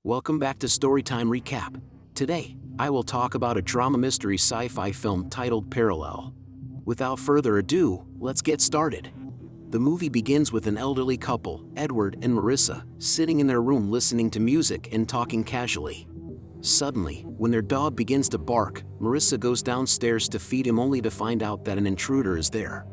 Welcome back to Storytime Recap. Today, I will talk about a drama mystery sci-fi film titled Parallel. Without further ado, let's get started. The movie begins with an elderly couple, Edward and Marissa, sitting in their room listening to music and talking casually. Suddenly, when their dog begins to bark, Marissa goes downstairs to feed him only to find out that an intruder is there.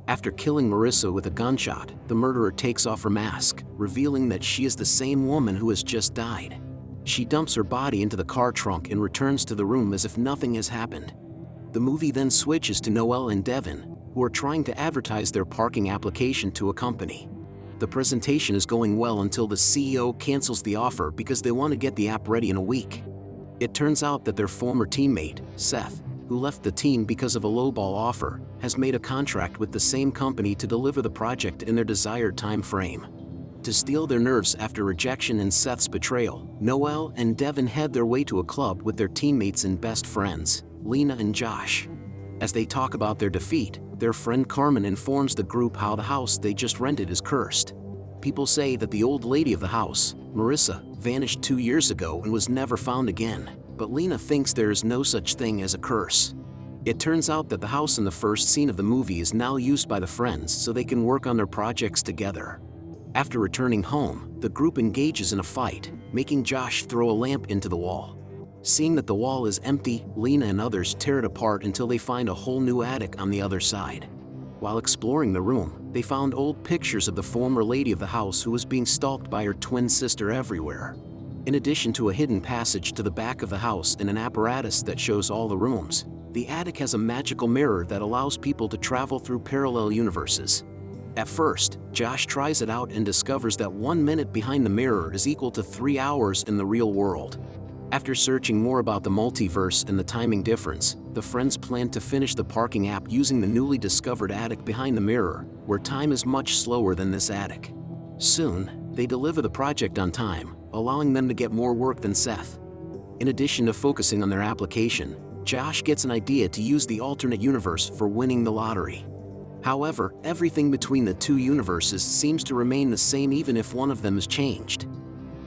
After killing Marissa with a gunshot, the murderer takes off her mask, revealing that she is the same woman who has just died. She dumps her body into the car trunk and returns to the room as if nothing has happened. The movie then switches to Noelle and Devin, who are trying to advertise their parking application to a company. The presentation is going well until the CEO cancels the offer because they want to get the app ready in a week. It turns out that their former teammate, Seth, who left the team because of a lowball offer, has made a contract with the same company to deliver the project in their desired time frame. To steal their nerves after rejection and Seth's betrayal, Noelle and Devin head their way to a club with their teammates and best friends, Lena and Josh. As they talk about their defeat, their friend Carmen informs the group how the house they just rented is cursed. People say that the old lady of the house, Marissa, vanished 2 years ago and was never found again, but Lena thinks there is no such thing as a curse. It turns out that the house in the first scene of the movie is now used by the friends so they can work on their projects together. After returning home, the group engages in a fight, making Josh throw a lamp into the wall. Seeing that the wall is empty, Lena and others tear it apart until they find a whole new attic on the other side. While exploring the room, they found old pictures of the former lady of the house who was being stalked by her twin sister everywhere. In addition to a hidden passage to the back of the house and an apparatus that shows all the rooms, the attic has a magical mirror that allows people to travel through parallel universes. At first, Josh tries it out and discovers that 1 minute behind the mirror is equal to 3 hours in the real world. After searching more about the multiverse and the timing difference, the friends plan to finish the parking app using the newly discovered attic behind the mirror, where time is much slower than this attic. Soon, they deliver the project on time, allowing them to get more work than Seth. In addition to focusing on their application, Josh gets an idea to use the alternate universe for winning the lottery. However, everything between the two universes seems to remain the same even if one of them is changed.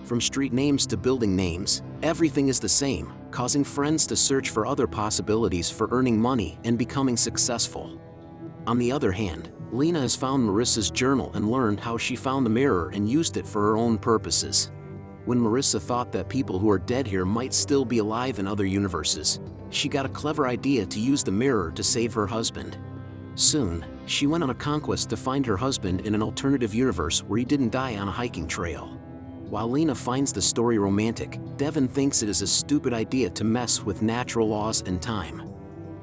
From street names to building names, everything is the same, causing friends to search for other possibilities for earning money and becoming successful. On the other hand, Lena has found Marissa's journal and learned how she found the mirror and used it for her own purposes. When Marissa thought that people who are dead here might still be alive in other universes, she got a clever idea to use the mirror to save her husband. Soon, she went on a conquest to find her husband in an alternative universe where he didn't die on a hiking trail. While Lena finds the story romantic, Devin thinks it is a stupid idea to mess with natural laws and time.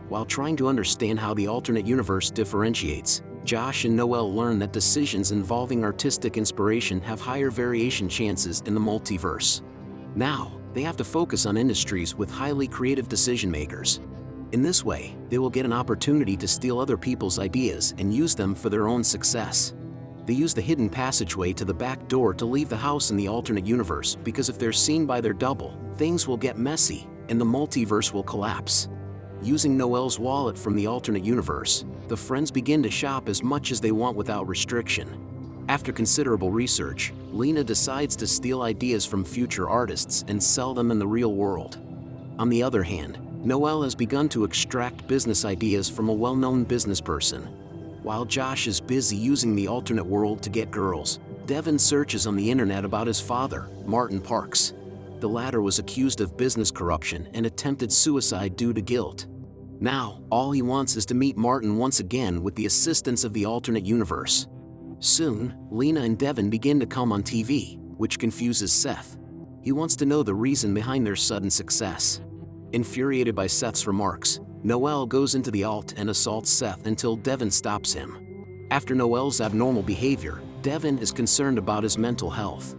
While trying to understand how the alternate universe differentiates, Josh and Noelle learn that decisions involving artistic inspiration have higher variation chances in the multiverse. Now, they have to focus on industries with highly creative decision makers. In this way, they will get an opportunity to steal other people's ideas and use them for their own success. They use the hidden passageway to the back door to leave the house in the alternate universe because if they're seen by their double, things will get messy and the multiverse will collapse. Using Noelle's wallet from the alternate universe, the friends begin to shop as much as they want without restriction. After considerable research, Lena decides to steal ideas from future artists and sell them in the real world. On the other hand, Noelle has begun to extract business ideas from a well-known business person. While Josh is busy using the alternate world to get girls, Devin searches on the internet about his father, Martin Parks. The latter was accused of business corruption and attempted suicide due to guilt. Now, all he wants is to meet Martin once again with the assistance of the alternate universe. Soon, Lena and Devin begin to come on TV, which confuses Seth. He wants to know the reason behind their sudden success. Infuriated by Seth's remarks, Noelle goes into the alt and assaults Seth until Devin stops him. After Noelle's abnormal behavior, Devin is concerned about his mental health.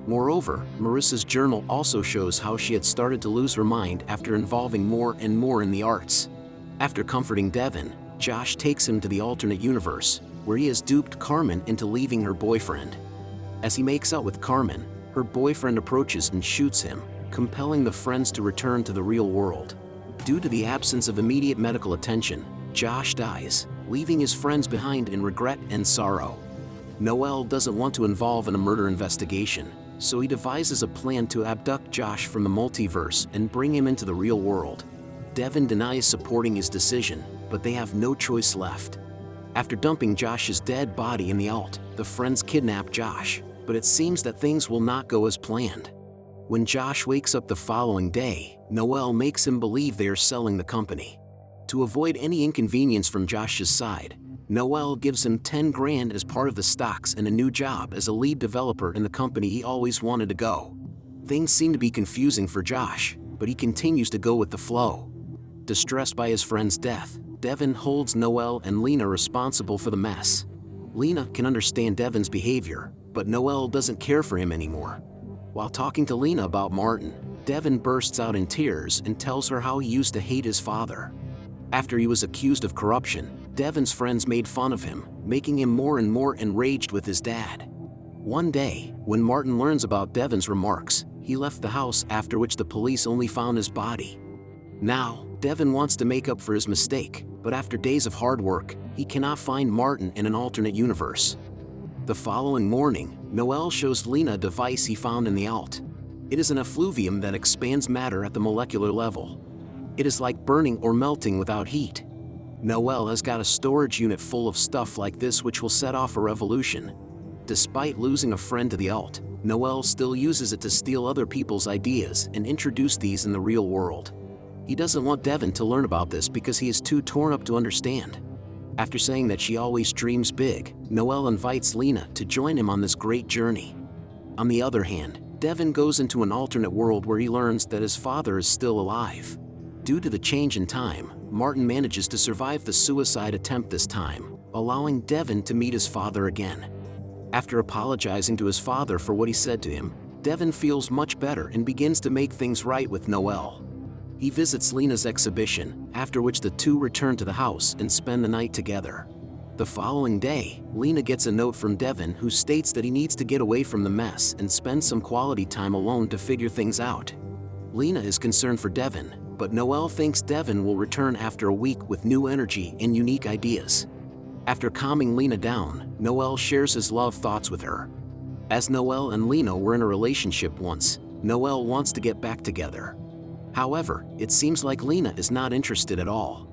Moreover, Marissa's journal also shows how she had started to lose her mind after involving more and more in the arts. After comforting Devin, Josh takes him to the alternate universe, where he has duped Carmen into leaving her boyfriend. As he makes out with Carmen, her boyfriend approaches and shoots him, compelling the friends to return to the real world. Due to the absence of immediate medical attention, Josh dies, leaving his friends behind in regret and sorrow. Noelle doesn't want to involve in a murder investigation, so he devises a plan to abduct Josh from the multiverse and bring him into the real world. Devin denies supporting his decision, but they have no choice left. After dumping Josh's dead body in the alt, the friends kidnap Josh, but it seems that things will not go as planned. When Josh wakes up the following day, Noelle makes him believe they are selling the company. To avoid any inconvenience from Josh's side, Noelle gives him 10 grand as part of the stocks and a new job as a lead developer in the company he always wanted to go. Things seem to be confusing for Josh, but he continues to go with the flow. Distressed by his friend's death, Devin holds Noelle and Lena responsible for the mess. Lena can understand Devin's behavior, but Noelle doesn't care for him anymore. While talking to Lena about Martin, Devin bursts out in tears and tells her how he used to hate his father. After he was accused of corruption, Devin's friends made fun of him, making him more and more enraged with his dad. One day, when Martin learns about Devin's remarks, he left the house, after which the police only found his body. Now, Devin wants to make up for his mistake, but after days of hard work, he cannot find Martin in an alternate universe. The following morning, Noelle shows Lena a device he found in the alt. It is an effluvium that expands matter at the molecular level. It is like burning or melting without heat. Noelle has got a storage unit full of stuff like this which will set off a revolution. Despite losing a friend to the alt, Noelle still uses it to steal other people's ideas and introduce these in the real world. He doesn't want Devin to learn about this because he is too torn up to understand. After saying that she always dreams big, Noelle invites Lena to join him on this great journey. On the other hand, Devin goes into an alternate world where he learns that his father is still alive. Due to the change in time, Martin manages to survive the suicide attempt this time, allowing Devin to meet his father again. After apologizing to his father for what he said to him, Devin feels much better and begins to make things right with Noelle. He visits Lena's exhibition, after which the two return to the house and spend the night together. The following day, Lena gets a note from Devin who states that he needs to get away from the mess and spend some quality time alone to figure things out. Lena is concerned for Devin, but Noelle thinks Devin will return after a week with new energy and unique ideas. After calming Lena down, Noelle shares his love thoughts with her. As Noelle and Lena were in a relationship once, Noelle wants to get back together. However, it seems like Lena is not interested at all.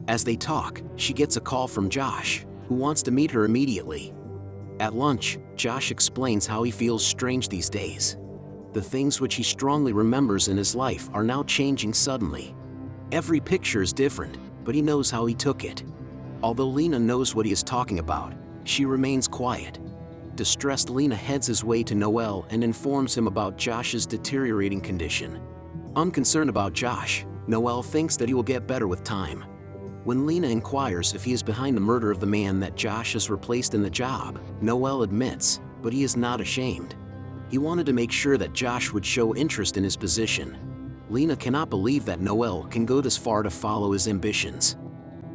As they talk, she gets a call from Josh, who wants to meet her immediately. At lunch, Josh explains how he feels strange these days. The things which he strongly remembers in his life are now changing suddenly. Every picture is different, but he knows how he took it. Although Lena knows what he is talking about, she remains quiet. Distressed, Lena heads his way to Noelle and informs him about Josh's deteriorating condition. Unconcerned about Josh, Noelle thinks that he will get better with time. When Lena inquires if he is behind the murder of the man that Josh has replaced in the job, Noelle admits, but he is not ashamed. He wanted to make sure that Josh would show interest in his position. Lena cannot believe that Noelle can go this far to follow his ambitions.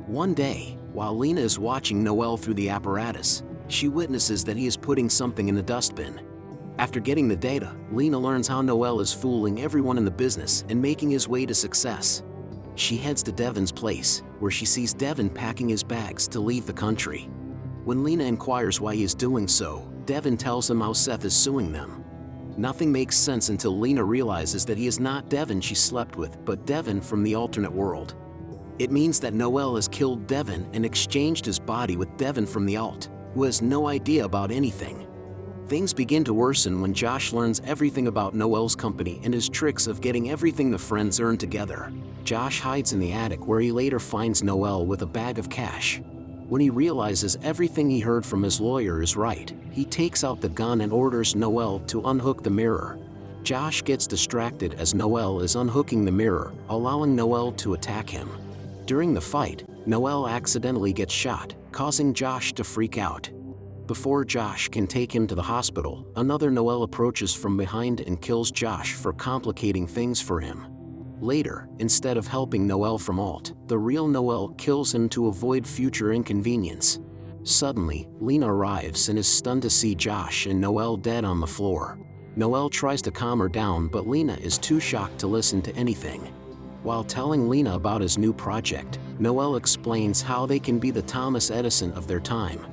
One day, while Lena is watching Noelle through the apparatus, she witnesses that he is putting something in the dustbin. After getting the data, Lena learns how Noelle is fooling everyone in the business and making his way to success. She heads to Devin's place, where she sees Devin packing his bags to leave the country. When Lena inquires why he is doing so, Devin tells him how Seth is suing them. Nothing makes sense until Lena realizes that he is not Devin she slept with, but Devin from the alternate world. It means that Noelle has killed Devin and exchanged his body with Devin from the alt, who has no idea about anything. Things begin to worsen when Josh learns everything about Noelle's company and his tricks of getting everything the friends earn together. Josh hides in the attic where he later finds Noelle with a bag of cash. When he realizes everything he heard from his lawyer is right, he takes out the gun and orders Noelle to unhook the mirror. Josh gets distracted as Noelle is unhooking the mirror, allowing Noelle to attack him. During the fight, Noelle accidentally gets shot, causing Josh to freak out. Before Josh can take him to the hospital, another Noelle approaches from behind and kills Josh for complicating things for him. Later, instead of helping Noelle from alt, the real Noelle kills him to avoid future inconvenience. Suddenly, Lena arrives and is stunned to see Josh and Noelle dead on the floor. Noelle tries to calm her down, but Lena is too shocked to listen to anything. While telling Lena about his new project, Noelle explains how they can be the Thomas Edison of their time.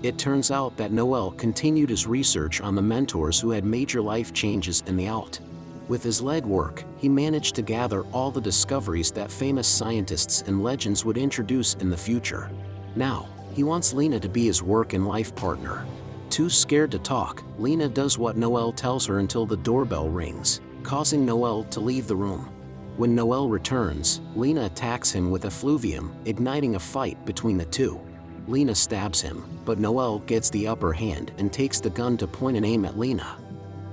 It turns out that Noel continued his research on the mentors who had major life changes in the alt. With his lead work, he managed to gather all the discoveries that famous scientists and legends would introduce in the future. Now, he wants Lena to be his work and life partner. Too scared to talk, Lena does what Noel tells her until the doorbell rings, causing Noel to leave the room. When Noel returns, Lena attacks him with effluvium, igniting a fight between the two. Lena stabs him, but Noel gets the upper hand and takes the gun to point and aim at Lena.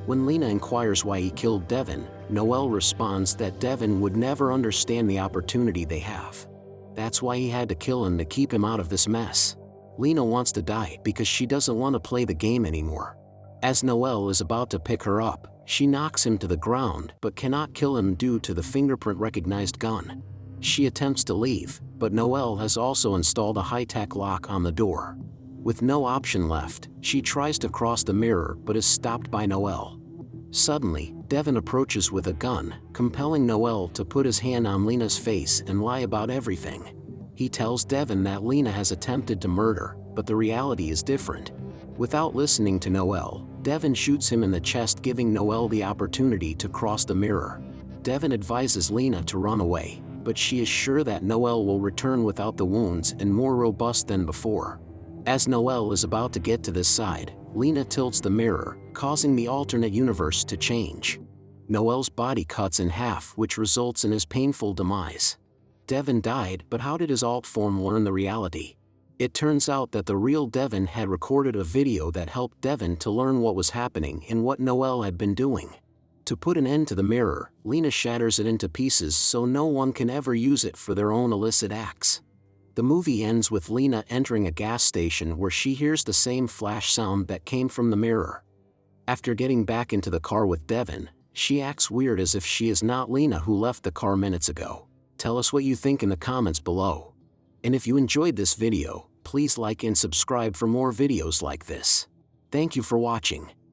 When Lena inquires why he killed Devin, Noel responds that Devin would never understand the opportunity they have. That's why he had to kill him to keep him out of this mess. Lena wants to die because she doesn't want to play the game anymore. As Noel is about to pick her up, she knocks him to the ground but cannot kill him due to the fingerprint-recognized gun. She attempts to leave, but Noel has also installed a high-tech lock on the door. With no option left, she tries to cross the mirror but is stopped by Noel. Suddenly, Devin approaches with a gun, compelling Noel to put his hand on Lena's face and lie about everything. He tells Devin that Lena has attempted to murder, but the reality is different. Without listening to Noel, Devin shoots him in the chest, giving Noel the opportunity to cross the mirror. Devin advises Lena to run away, but she is sure that Noel will return without the wounds and more robust than before. As Noel is about to get to this side, Lena tilts the mirror, causing the alternate universe to change. Noel's body cuts in half, which results in his painful demise. Devin died, but how did his alt form learn the reality? It turns out that the real Devin had recorded a video that helped Devin to learn what was happening and what Noel had been doing. To put an end to the mirror, Lena shatters it into pieces so no one can ever use it for their own illicit acts. The movie ends with Lena entering a gas station where she hears the same flash sound that came from the mirror. After getting back into the car with Devin, she acts weird as if she is not Lena who left the car minutes ago. Tell us what you think in the comments below. And if you enjoyed this video, please like and subscribe for more videos like this. Thank you for watching.